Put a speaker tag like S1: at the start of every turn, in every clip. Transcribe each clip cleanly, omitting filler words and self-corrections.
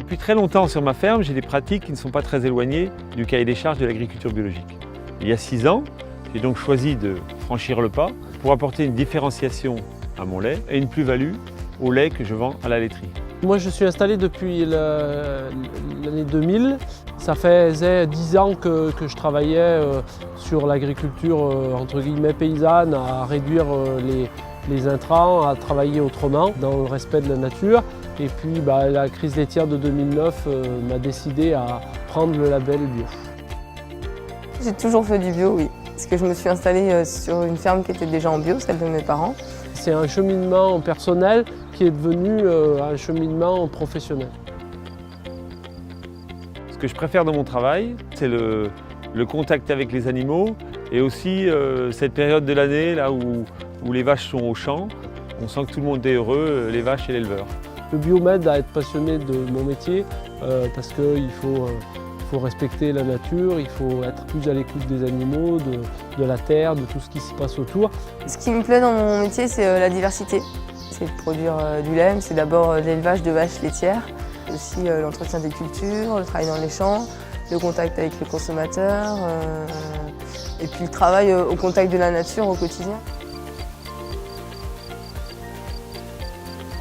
S1: Depuis très longtemps sur ma ferme, j'ai des pratiques qui ne sont pas très éloignées du cahier des charges de l'agriculture biologique. Il y a 6 ans, j'ai donc choisi de franchir le pas pour apporter une différenciation à mon lait et une plus-value au lait que je vends à la laiterie.
S2: Moi je suis installé depuis l'année 2000. Ça faisait 10 ans que je travaillais sur l'agriculture entre guillemets paysanne, à réduire les intrants, à travailler autrement dans le respect de la nature. Et puis la crise laitière de 2009 m'a décidé à prendre le label bio.
S3: J'ai toujours fait du bio, oui. Parce que je me suis installée sur une ferme qui était déjà en bio, celle de mes parents.
S2: C'est un cheminement personnel qui est devenu un cheminement professionnel.
S1: Ce que je préfère dans mon travail, c'est le contact avec les animaux et aussi cette période de l'année là où les vaches sont au champ. On sent que tout le monde est heureux, les vaches et l'éleveur.
S2: Le bio m'aide à être passionné de mon métier parce qu'il faut respecter la nature, il faut être plus à l'écoute des animaux, de la terre, de tout ce qui se passe autour.
S3: Ce qui me plaît dans mon métier, c'est la diversité. C'est de produire du lait, c'est d'abord l'élevage de vaches laitières, aussi l'entretien des cultures, le travail dans les champs, le contact avec les consommateurs, et puis le travail au contact de la nature au quotidien.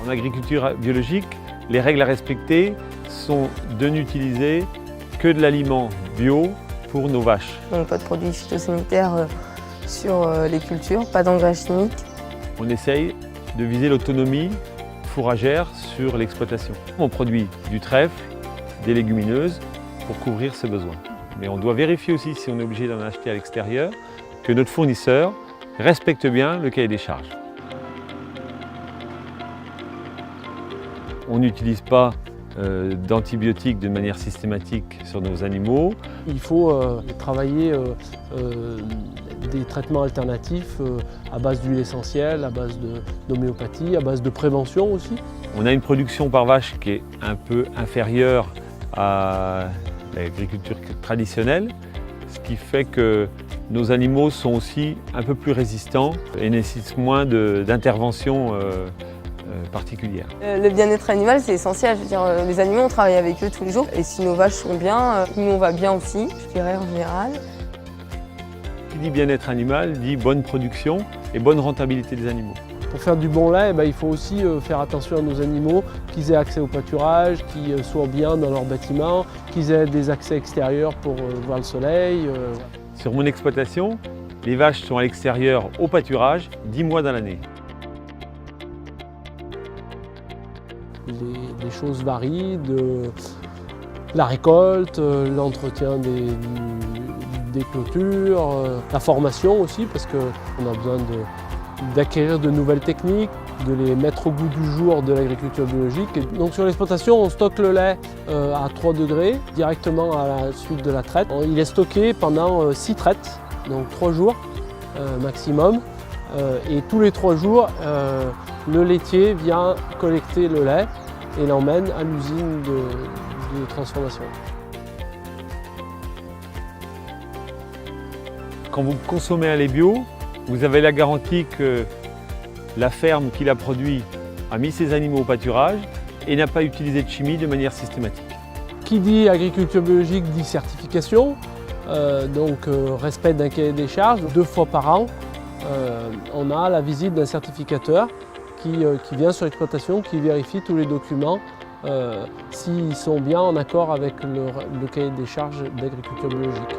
S1: En agriculture biologique, les règles à respecter sont de n'utiliser que de l'aliment bio pour nos vaches.
S3: Donc pas de produits phytosanitaires sur les cultures, pas d'engrais chimiques.
S1: On essaye de viser l'autonomie fourragère sur l'exploitation. On produit du trèfle, des légumineuses pour couvrir ses besoins. Mais on doit vérifier aussi, si on est obligé d'en acheter à l'extérieur, que notre fournisseur respecte bien le cahier des charges. On n'utilise pas d'antibiotiques de manière systématique sur nos animaux.
S2: Il faut travailler des traitements alternatifs à base d'huile essentielle, à base d'homéopathie, à base de prévention aussi.
S1: On a une production par vache qui est un peu inférieure à l'agriculture traditionnelle, ce qui fait que nos animaux sont aussi un peu plus résistants et nécessitent moins d'intervention particulière.
S3: Le bien-être animal, c'est essentiel. Je veux dire, les animaux, on travaille avec eux tous les jours. Et si nos vaches sont bien, nous, on va bien aussi, je dirais en général.
S1: Qui dit bien-être animal dit bonne production et bonne rentabilité des animaux.
S2: Pour faire du bon lait, il faut aussi faire attention à nos animaux, qu'ils aient accès au pâturage, qu'ils soient bien dans leur bâtiment, qu'ils aient des accès extérieurs pour voir le soleil.
S1: Sur mon exploitation, les vaches sont à l'extérieur au pâturage 10 mois dans l'année.
S2: Les choses varient, de la récolte, l'entretien des clôtures, la formation aussi, parce qu'on a besoin d'acquérir de nouvelles techniques, de les mettre au goût du jour de l'agriculture biologique. Donc sur l'exploitation, on stocke le lait à 3 degrés, directement à la suite de la traite. Il est stocké pendant 6 traites, donc 3 jours maximum. Et tous les 3 jours, le laitier vient collecter le lait et l'emmène à l'usine de transformation.
S1: Quand vous consommez un lait bio, vous avez la garantie que la ferme qui l'a produit a mis ses animaux au pâturage et n'a pas utilisé de chimie de manière systématique.
S2: Qui dit agriculture biologique dit certification, donc respect d'un cahier des charges. 2 fois par an, on a la visite d'un certificateur qui vient sur l'exploitation, qui vérifie tous les documents, s'ils sont bien en accord avec le cahier des charges d'agriculture biologique.